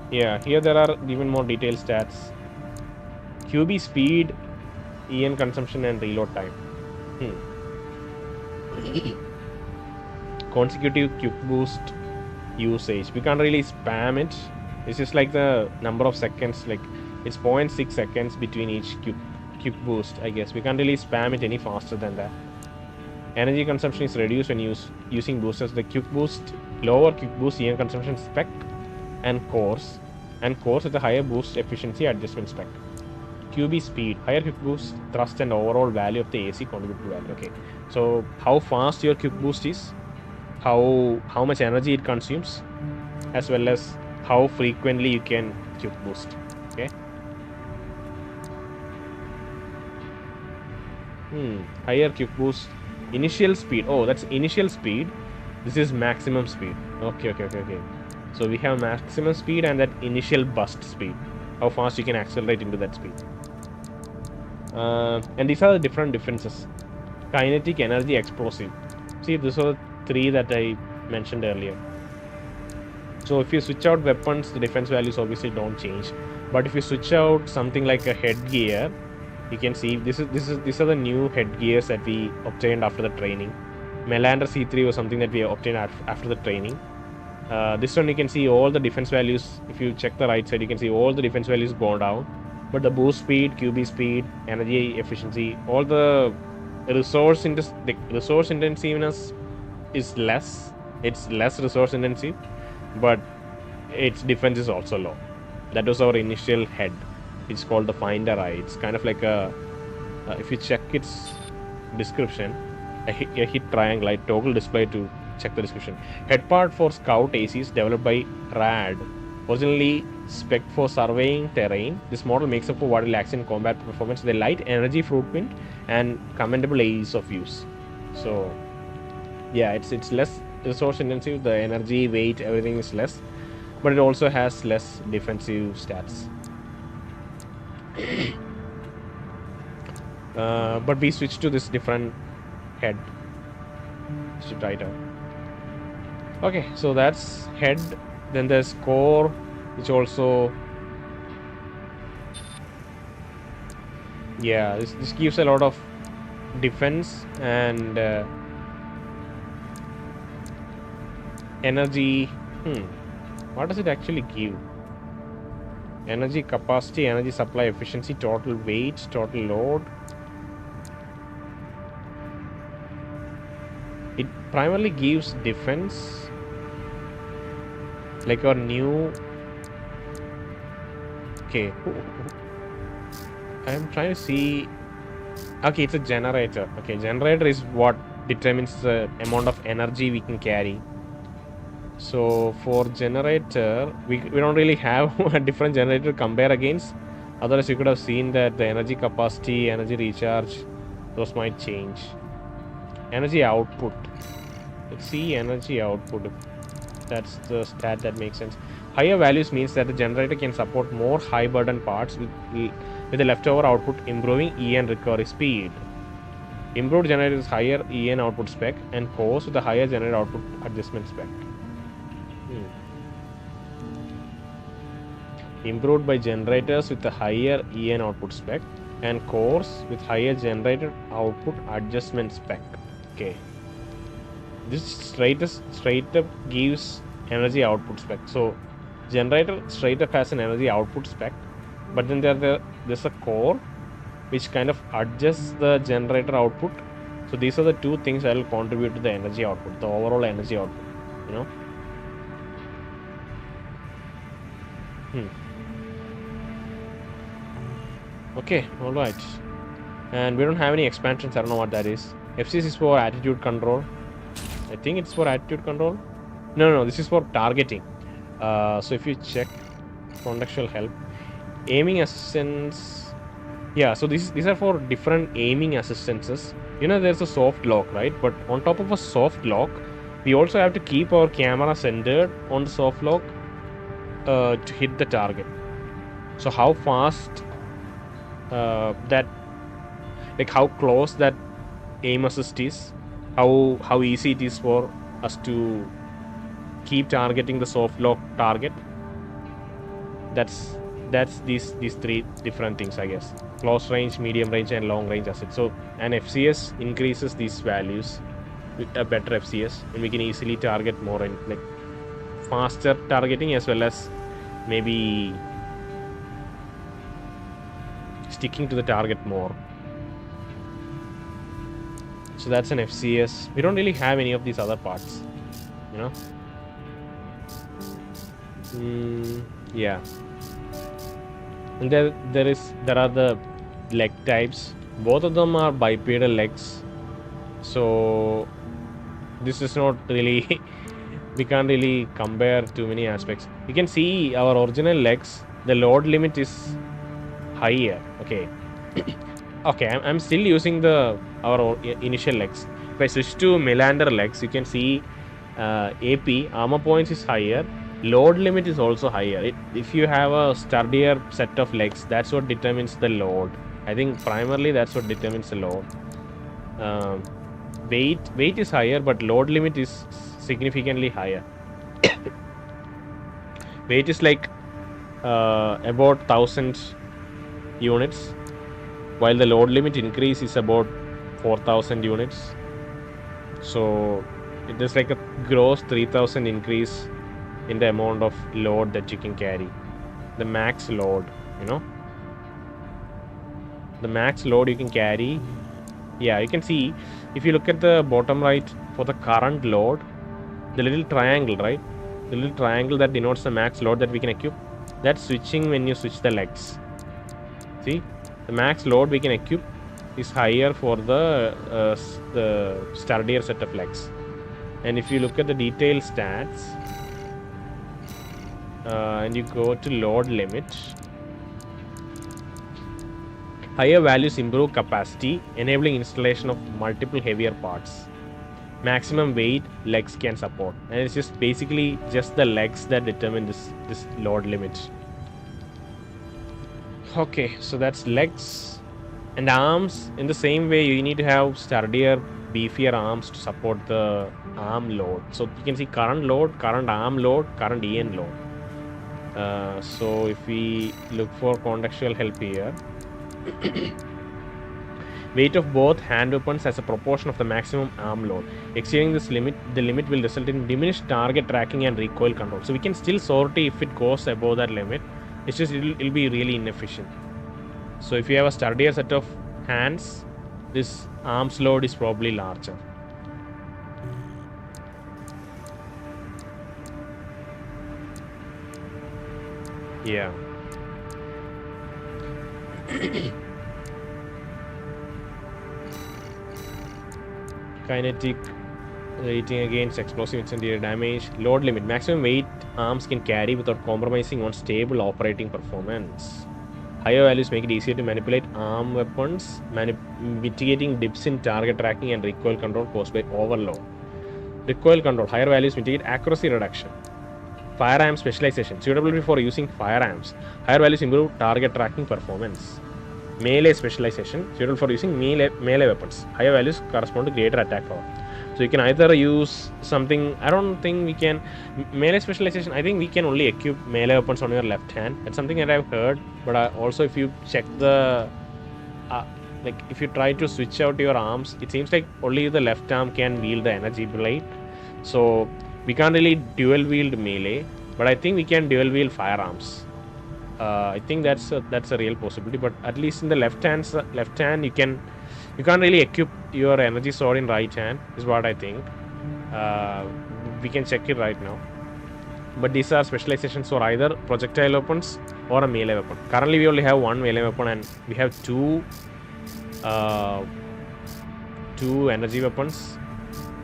Yeah, here there are even more detailed stats. QB speed, EN consumption, and reload time. Consecutive quick boost usage. We can't really spam it. It's just like the number of seconds, like it's 0.6 seconds between each quick boost, I guess. We can't really spam it any faster than that. Energy consumption is reduced when using boosters. The quick boost, lower quick boost EN consumption spec, and cores with a higher boost efficiency adjustment spec. QB speed, higher quick boost, thrust, and overall value of the AC contribute to value. Okay, so how fast your quick boost is, how much energy it consumes, as well as how frequently you can quick boost. Okay. Higher quick boost. Initial speed. Oh, that's initial speed. This is maximum speed. Okay. So we have maximum speed and that initial burst speed. How fast you can accelerate into that speed. And these are the different differences. Kinetic, energy, explosive. See, these are the three that I mentioned earlier. So if you switch out weapons, the defense values obviously don't change. But if you switch out something like a headgear, you can see these are the new headgears that we obtained after the training. Melander C3 was something that we obtained after the training. This one you can see all the defense values. If you check the right side, you can see all the defense values go down. But the boost speed, QB speed, energy efficiency, all the resource intensiveness is less. It's less resource intensive, but its defense is also low. That was our initial head. It's called the Finder Eye. It's kind of like a, if you check its description, a hit triangle, I toggle display to check the description. Head part for Scout ACs developed by RAD. Originally spec for surveying terrain, this model makes up for what it lacks in combat performance, the light energy footprint and commendable ease of use. So yeah, it's less resource intensive, the energy, weight, everything is less, but it also has less defensive stats. But we switch to this different head. To try it out. Okay, so that's head. Then there's core, which also, yeah, this gives a lot of defense and energy. What does it actually give? Energy capacity, energy supply efficiency, total weight, total load. It primarily gives defense, like our new. Okay, I'm trying to see. Okay, it's a generator. Okay, generator is what determines the amount of energy we can carry. So for generator, we don't really have a different generator to compare against. Otherwise, you could have seen that the energy capacity, energy recharge, those might change. Energy output. Let's see energy output. That's the stat that makes sense. Higher values means that the generator can support more high burden parts with the leftover output improving EN recovery speed. Improved generator is higher EN output spec and cores with a higher generator output adjustment spec. Improved by generators with a higher EN output spec and cores with higher generator output adjustment spec. Okay. This straight up gives energy output spec. So generator straight up has an energy output spec, but then there's a core which kind of adjusts the generator output. So these are the two things that will contribute to the energy output, the overall energy output, you know. Okay, alright. And we don't have any expansions, I don't know what that is. FCS is for attitude control. I think it's for attitude control. No, this is for targeting. So if you check contextual help, aiming assistance. Yeah, so these are for different aiming assistances. You know, there's a soft lock, right? But on top of a soft lock, we also have to keep our camera centered on the soft lock to hit the target. So how fast that, like how close that aim assist is, how easy it is for us to keep targeting the soft lock target. That's these three different things, I guess. Close range, medium range and long range assist. So an FCS increases these values with a better FCS, and we can easily target more and like faster targeting, as well as maybe sticking to the target more. So that's an FCS. We don't really have any of these other parts, you know. Yeah. And there are the leg types. Both of them are bipedal legs. So this is not really we can't really compare too many aspects. You can see our original legs, the load limit is higher. Okay. Okay, I'm still using our initial legs. If I switch to Melander legs, you can see AP armor points is higher. Load limit is also higher. If you have a sturdier set of legs, that's what determines the load. I think primarily that's what determines the load. Weight is higher, but load limit is significantly higher. Weight is like about 1,000 units, while the load limit increase is about 4,000 units. So it is like a gross 3,000 increase in the amount of load that you can carry. The max load, you know. The max load you can carry. Yeah, you can see if you look at the bottom right for the current load, the little triangle, right? The little triangle that denotes the max load that we can equip. That's switching when you switch the legs. See, the max load we can equip is higher for the sturdier set of legs. And if you look at the detailed stats, and you go to load limit, higher values improve capacity, enabling installation of multiple heavier parts. Maximum weight legs can support, and it's just basically just the legs that determine this load limit. Okay, so that's legs. And arms, in the same way, you need to have sturdier, beefier arms to support the arm load. So you can see current load, current arm load, current EN load. So if we look for contextual help here, weight of both hand weapons as a proportion of the maximum arm load. Exceeding this limit, the limit will result in diminished target tracking and recoil control. So we can still sortie if it goes above that limit. It's just it'll be really inefficient. So if you have a sturdier set of hands, this arms load is probably larger. Yeah. Kinetic rating against explosive incendiary damage. Load limit. Maximum weight arms can carry without compromising on stable operating performance. Higher values make it easier to manipulate arm weapons, mitigating dips in target tracking and recoil control caused by overload. Recoil control. Higher values mitigate accuracy reduction. Firearm specialization. Suitability for using firearms. Higher values improve target tracking performance. Melee specialization. Suitable for using melee weapons. Higher values correspond to greater attack power. So you can either use something. I don't think we can melee specialization. I think we can only equip melee weapons on your left hand. That's something that I've heard. But also, if you check the like, if you try to switch out your arms, it seems like only the left arm can wield the energy blade. So we can't really dual wield melee. But I think we can dual wield firearms. I think that's a real possibility. But at least in the left hand, you can't really equip your energy sword in right hand, is what I think. We can check it right now. But these are specializations for either projectile weapons or a melee weapon. Currently, we only have one melee weapon and we have two energy weapons.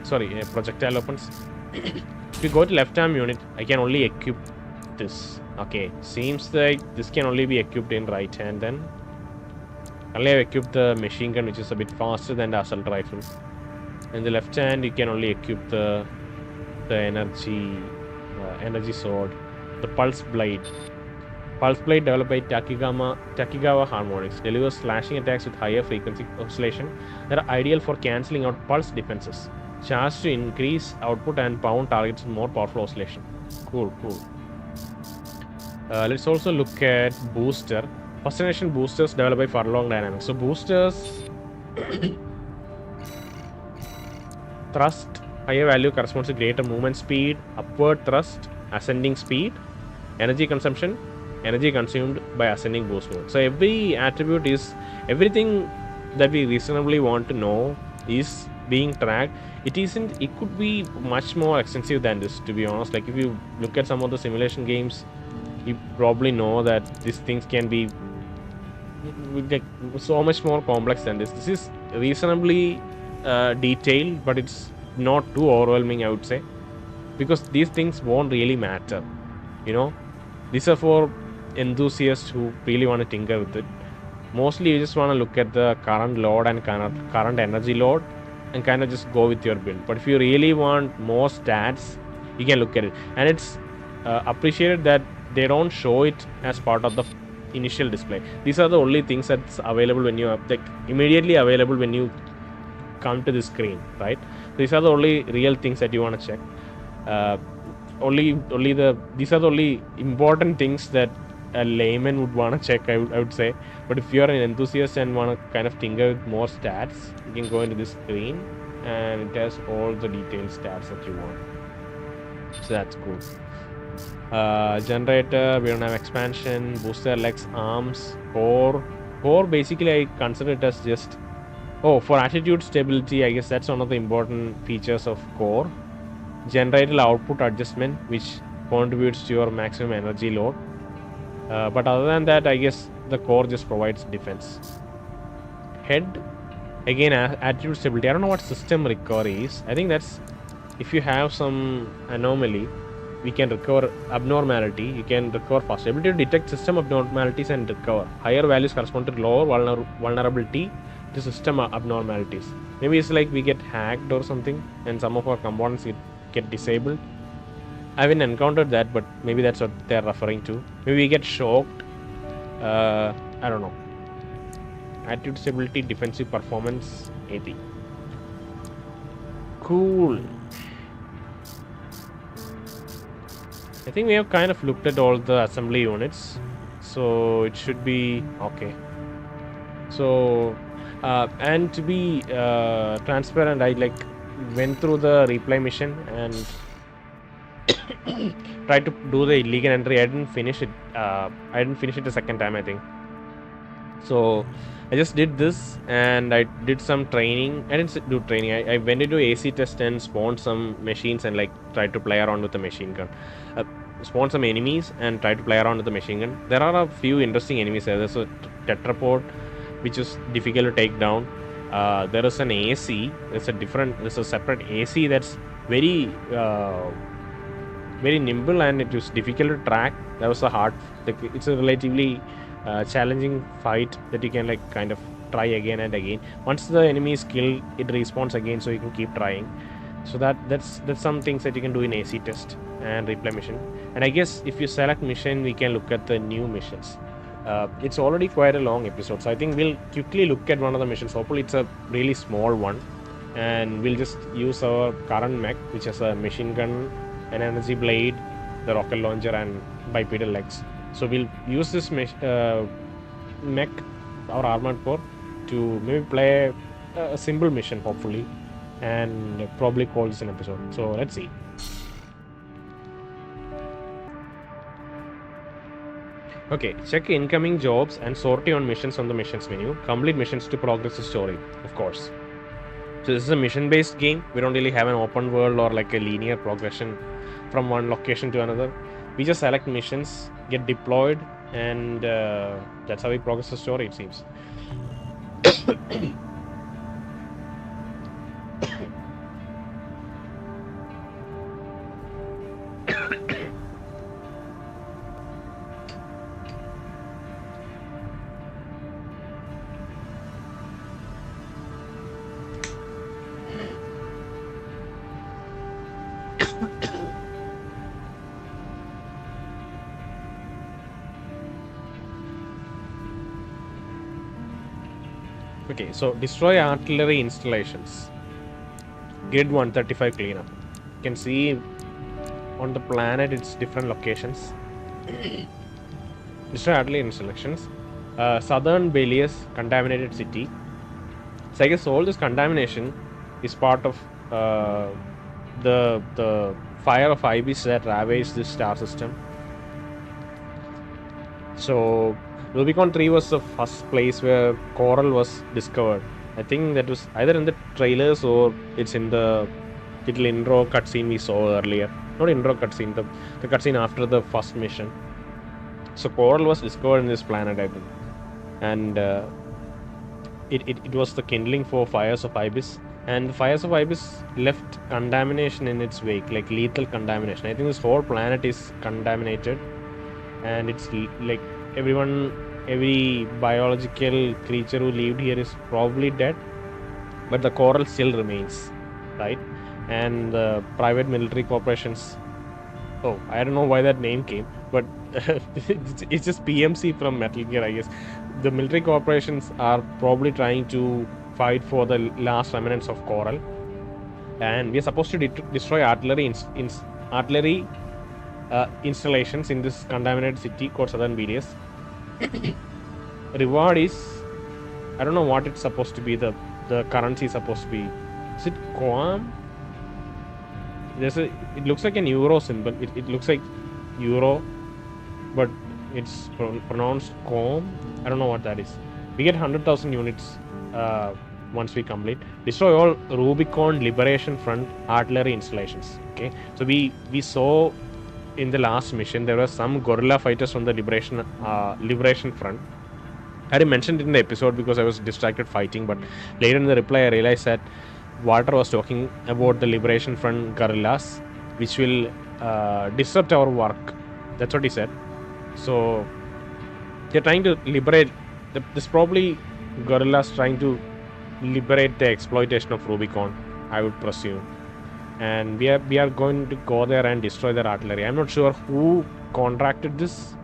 Sorry, projectile weapons. If you go to left arm unit, I can only equip this. Okay, seems like this can only be equipped in right hand then. Only have equipped the machine gun, which is a bit faster than the assault rifle. In the left hand, you can only equip the energy sword, the pulse blade. Pulse blade developed by Takigawa Harmonics delivers slashing attacks with higher frequency oscillation that are ideal for cancelling out pulse defenses. Charged to increase output and pound targets with more powerful oscillation. Cool. Let's also look at booster. First generation boosters developed by Furlong Dynamics. So boosters thrust, higher value corresponds to greater movement speed, upward thrust, ascending speed, energy consumption, energy consumed by ascending boost mode. So every attribute is everything that we reasonably want to know is being tracked. It could be much more extensive than this, to be honest. Like if you look at some of the simulation games, you probably know that these things can be like so much more complex than this. This is reasonably detailed, but it's not too overwhelming, I would say, because these things won't really matter. These are for enthusiasts who really want to tinker with it. Mostly you just want to look at the current load and current energy load and kind of just go with your build. But if you really want more stats, you can look at it, and it's appreciated that they don't show it as part of the initial display. These are the only things that's available when you immediately available when you come to the screen, right? These are the only real things that you want to check. These are the only important things that a layman would want to check, I would say. But if you're an enthusiast and want to kind of tinker with more stats, you can go into this screen and it has all the detailed stats that you want. So that's cool. Generator, we don't have expansion, booster, legs, arms, core. Core, basically I consider it as just for attitude stability. I guess that's one of the important features of core. general output adjustment, which contributes to your maximum energy load. But other than that, I guess the core just provides defense. Head, again, attitude stability. I don't know what system recovery is. I think that's if you have some anomaly, we can recover abnormality. You can recover fast. Ability to detect system abnormalities and recover. Higher values correspond to lower vulnerability to system abnormalities. Maybe it's like we get hacked or something, and some of our components get disabled. I haven't encountered that, but maybe that's what they're referring to. Maybe we get shocked. I don't know. Attitude stability, defensive performance, 80. Cool. I think we have kind of looked at all the assembly units, so it should be okay. So, and to be transparent, I went through the replay mission and tried to do the illegal entry. I didn't finish it. I didn't finish it the second time, I think. So I just did this and I did some training. I didn't do training. I went into AC test and spawned some machines and tried to play around with the machine gun. Spawned some enemies and tried to play around with the machine gun. There are a few interesting enemies there. There's a tetrapod, which is difficult to take down. There is an AC. There's a separate AC that's very very nimble and it was difficult to track. That was a hard. It's a relatively challenging fight that you can kind of try again and again. Once the enemy is killed, it respawns again, so you can keep trying. So that's some things that you can do in AC test and replay mission. And I guess if you select mission, we can look at the new missions. It's already quite a long episode, so I think we'll quickly look at one of the missions. Hopefully it's a really small one, and we'll just use our current mech, which has a machine gun, an energy blade, the rocket launcher, and bipedal legs. So we'll use this mech, our armored core, to maybe play a simple mission, hopefully, and probably call this an episode. So let's see. Okay, check incoming jobs and sort on missions on the missions menu. Complete missions to progress the story, of course. So this is a mission-based game. We don't really have an open world or a linear progression from one location to another. We just select missions, get deployed, and that's how we progress the story, it seems. Okay, so destroy artillery installations. Grid 135 cleanup. You can see on the planet it's different locations. Destroy artillery installations. Southern Belias, contaminated city. So I guess all this contamination is part of the fire of ibis that ravaged this star system. So Rubicon 3 was the first place where coral was discovered. I think that was either in the trailers or it's in the little intro cutscene we saw earlier. Not intro cutscene, the cutscene after the first mission. So coral was discovered in this planet, I think. And it was the kindling for fires of ibis. And the fires of ibis left contamination in its wake, lethal contamination. I think this whole planet is contaminated. And it's every biological creature who lived here is probably dead, but the coral still remains, right? And the private military corporations, I don't know why that name came, but it's just PMC from Metal Gear, I guess. The military corporations are probably trying to fight for the last remnants of coral, and we are supposed to destroy artillery installations in this contaminated city called Southern Belias. Reward is, I don't know what it's supposed to be. The currency is supposed to be, is it Quam? It looks like an euro symbol. It looks like euro, but it's pronounced Quam. I don't know what that is. We get 100,000 units once we complete. Destroy all Rubicon Liberation Front artillery installations. Okay, so we saw in the last mission there were some guerrilla fighters from the Liberation Front. I already mentioned it in the episode because I was distracted fighting, but later in the reply I realized that Walter was talking about the Liberation Front guerrillas, which will disrupt our work. That's what he said. So they're trying to liberate. There's probably guerrillas trying to liberate the exploitation of Rubicon, I would presume. And we are going to go there and destroy their artillery. I'm not sure who contracted this.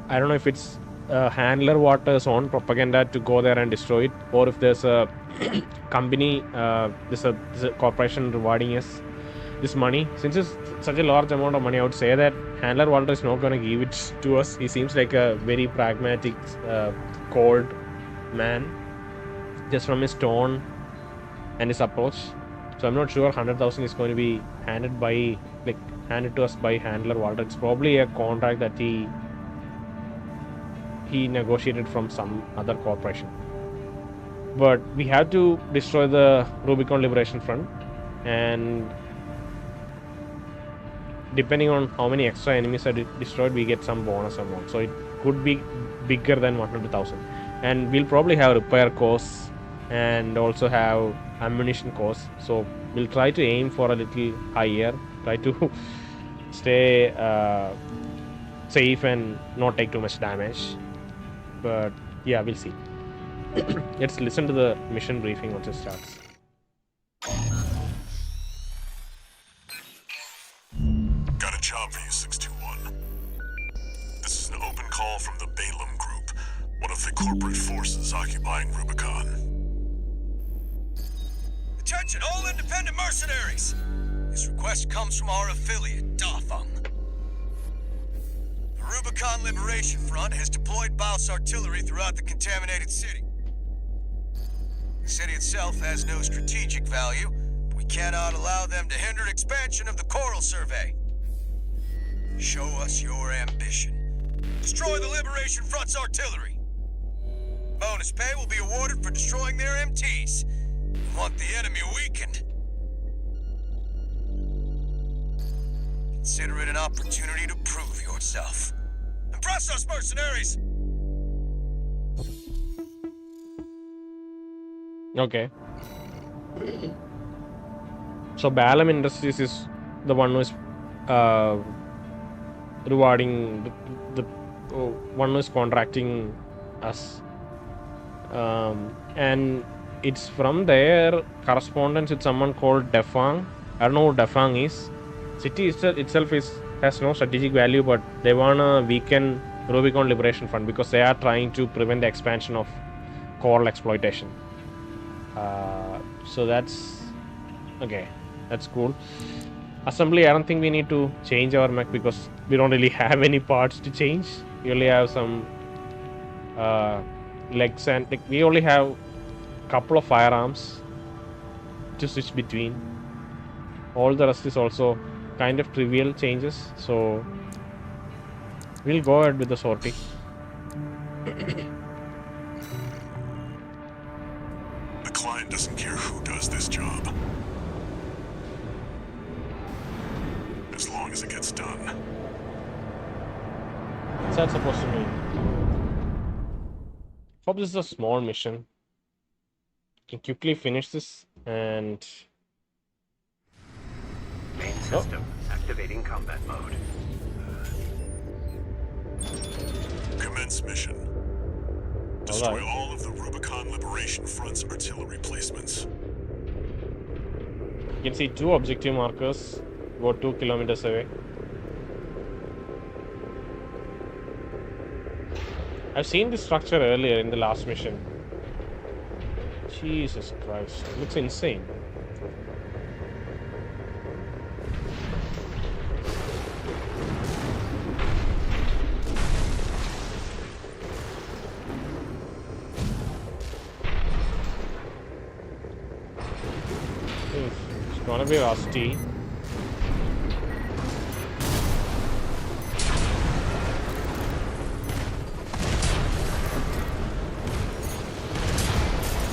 I don't know if it's Handler Water's own propaganda to go there and destroy it, or if there's a company, there's a corporation rewarding us this money. Since it's such a large amount of money, I would say that Handler Walter is not going to give it to us. He seems like a very pragmatic, cold man, just from his tone and his approach. So I'm not sure 100,000 is going to be handed to us by Handler Walter. It's probably a contract that he negotiated from some other corporation. But we have to destroy the Rubicon Liberation Front, and depending on how many extra enemies are destroyed, we get some bonus amount. So it could be bigger than 100,000, and we'll probably have repair costs and also have ammunition costs. So we'll try to aim for a little higher, try to stay safe and not take too much damage. But yeah, we'll see. Let's listen to the mission briefing once it starts. Got a job for you, 621. This is an open call from the Balaam Group, one of the corporate forces occupying Rubicon. Attention, all independent mercenaries! This request comes from our affiliate, Dafeng. The Rubicon Liberation Front has deployed Baus artillery throughout the contaminated city. The city itself has no strategic value, but we cannot allow them to hinder expansion of the Coral Survey. Show us your ambition. Destroy the Liberation Front's artillery. Bonus pay will be awarded for destroying their MTs. We want the enemy weakened. Consider it an opportunity to prove yourself. Impress us, mercenaries! Okay. So Balaam Industries is the one who is rewarding the one who is contracting us, and it's from their correspondence with someone called Dafeng. I don't know who Dafeng is. City itself has no strategic value, but they wanna weaken Rubicon Liberation Front because they are trying to prevent the expansion of coral exploitation. So that's okay. That's cool. Assembly, I don't think we need to change our mech because we don't really have any parts to change. We only have some legs, and we only have a couple of firearms to switch between. All the rest is also kind of trivial changes, so we'll go ahead with the sortie. The client doesn't care who does this job, as long as it gets done. What's that supposed to mean? Hope this is a small mission. Can quickly finish this and Main system activating combat mode. Commence mission. Destroy all of the Rubicon Liberation Front's artillery placements. You can see 2 objective markers about 2 kilometers away. I've seen this structure earlier in the last mission. Jesus Christ, it looks insane. It's gonna be rusty.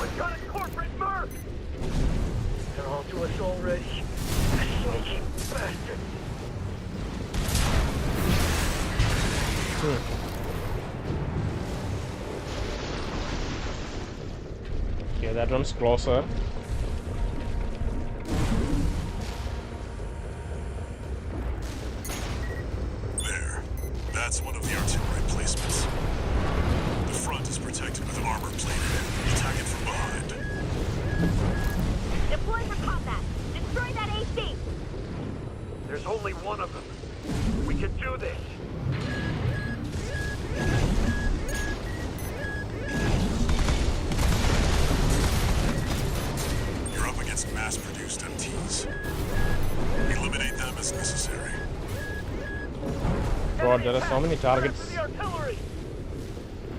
We've got a corporate Okay, that one's closer. There. That's one of the artillery placements. The front is protected with armor plating. Attack it from behind. Deploy for combat. Destroy that AC. There's only one of them. We can do this. You're up against mass-produced MTs. Eliminate them as necessary. God, there are so many targets. The artillery!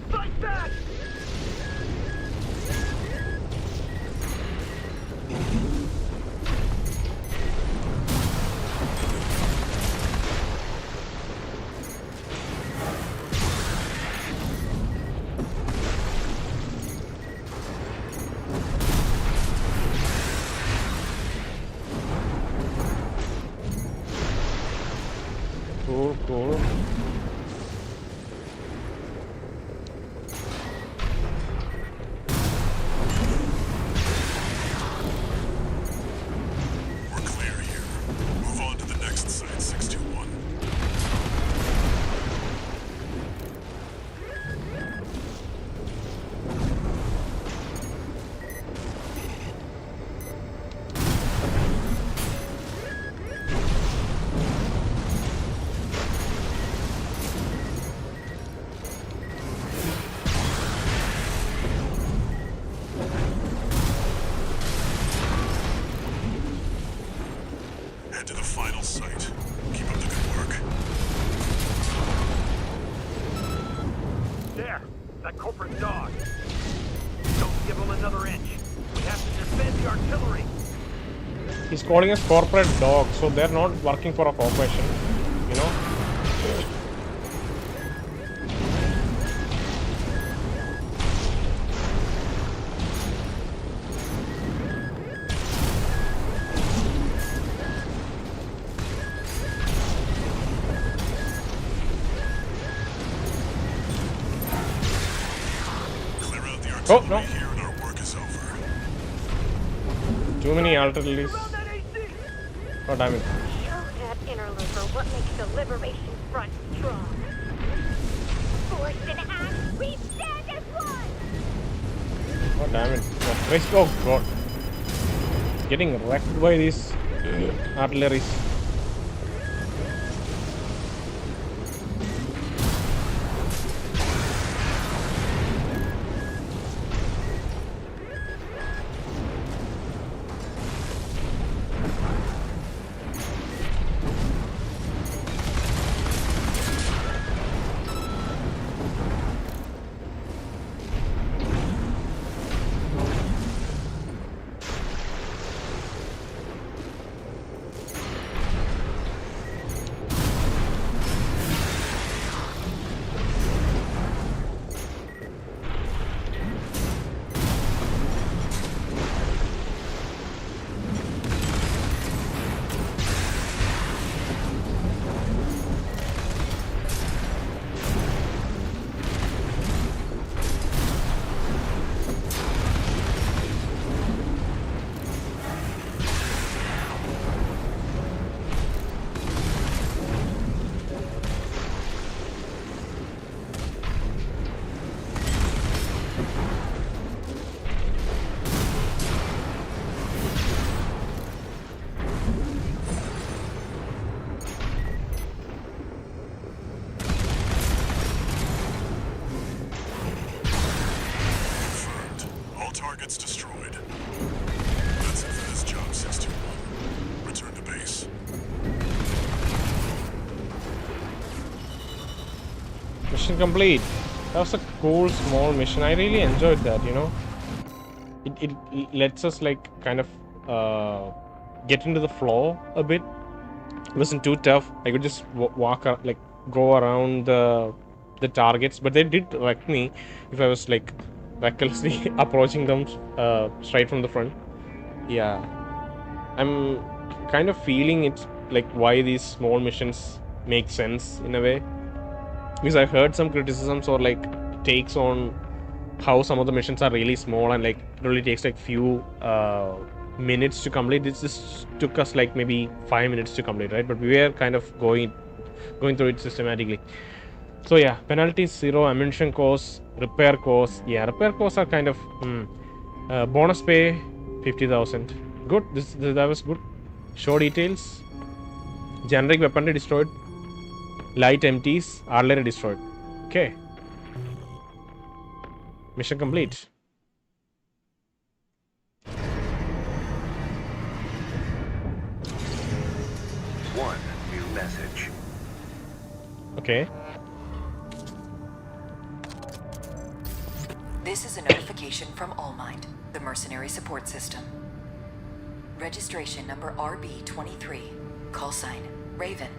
Fight back! Cool, cool. We're clear here. Move on to the next site, 621. Head to the final site. Keep up the good work. There! That corporate dog! Don't give him another inch. We have to defend the artillery! He's calling us corporate dog, so they're not working for a corporation, you know? Clear out the Oh, artillery no. here and our work is over. Too many artilleries. Oh, damn it. Show that interloper what makes the Liberation Front strong. Forced in act, we stand as one! Oh, damn it. Oh, God. Getting wrecked by these artilleries. Confirmed. All targets destroyed. That's it for this job, 621. Return to base. Mission complete. That was a cool small mission. I really enjoyed that, you know. It lets us like kind of get into the flow a bit. It wasn't too tough. I could just walk like go around the targets, but they did wreck me if I was like recklessly approaching them straight from the front. Yeah, I'm kind of feeling it's like why these small missions make sense in a way, because I've heard some criticisms or like takes on how some of the missions are really small and like it only takes like few minutes to complete. This just took us like maybe 5 minutes to complete, right? But we were kind of going through it systematically. So yeah, penalties 0, ammunition costs, repair costs. Yeah, repair costs are kind of bonus pay 50,000. Good. That was good. Show details. Generic weaponry destroyed. Light empties. Artillery destroyed. Okay. Mission complete. One new message. Okay. This is a notification from Allmind, the mercenary support system. Registration number RB23. Call sign Raven.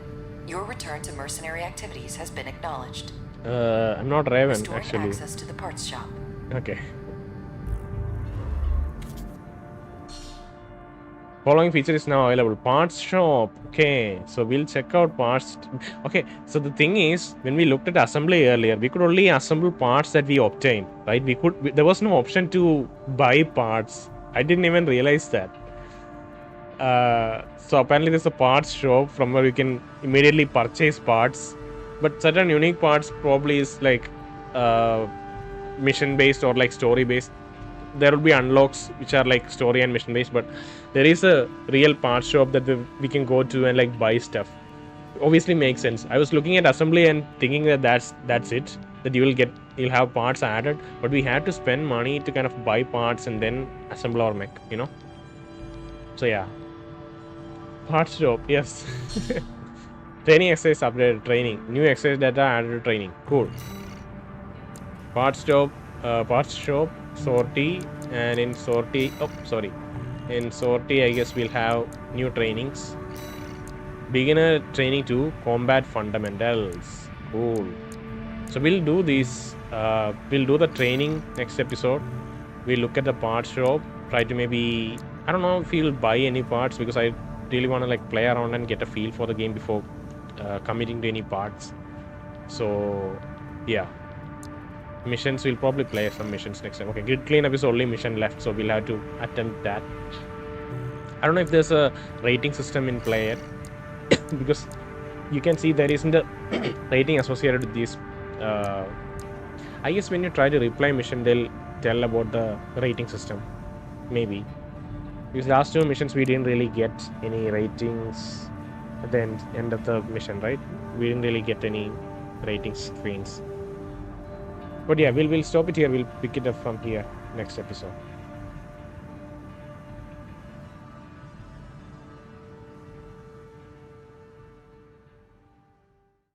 Your return to mercenary activities has been acknowledged. I'm not Raven, Restoring actually. access to the parts shop. Okay. Following feature is now available. Parts shop. Okay, so we'll check out parts. Okay, so the thing is, when we looked at assembly earlier, we could only assemble parts that we obtained, right? There was no option to buy parts. I didn't even realize that. So apparently there's a parts shop from where you can immediately purchase parts, but certain unique parts probably is like mission based or like story based. There will be unlocks which are like story and mission based, but there is a real parts shop that we can go to and like buy stuff. Obviously makes sense. I was looking at assembly and thinking that that's it, that you'll have parts added, but we had to spend money to kind of buy parts and then assemble our mech, you know. So yeah, parts shop, yes. Training exercise updated. Training, new exercise data added to training. Cool. Parts shop, sortie, and in sortie, in sortie I guess we'll have new trainings. Beginner training to combat fundamentals. Cool. So we'll do these. We'll do the training next episode. We'll look at the parts shop. Try to maybe, I don't know if we'll buy any parts, because I really want to like play around and get a feel for the game before committing to any parts. So yeah, missions, we'll probably play some missions next time. Okay, grid cleanup is only mission left, so we'll have to attempt that. I don't know if there's a rating system in play yet. Because you can see there isn't a rating associated with these. I guess when you try to reply mission, they'll tell about the rating system, maybe. Because last two missions we didn't really get any ratings at the end of the mission, right? We didn't really get any rating screens. But yeah, we'll stop it here. We'll pick it up from here next episode.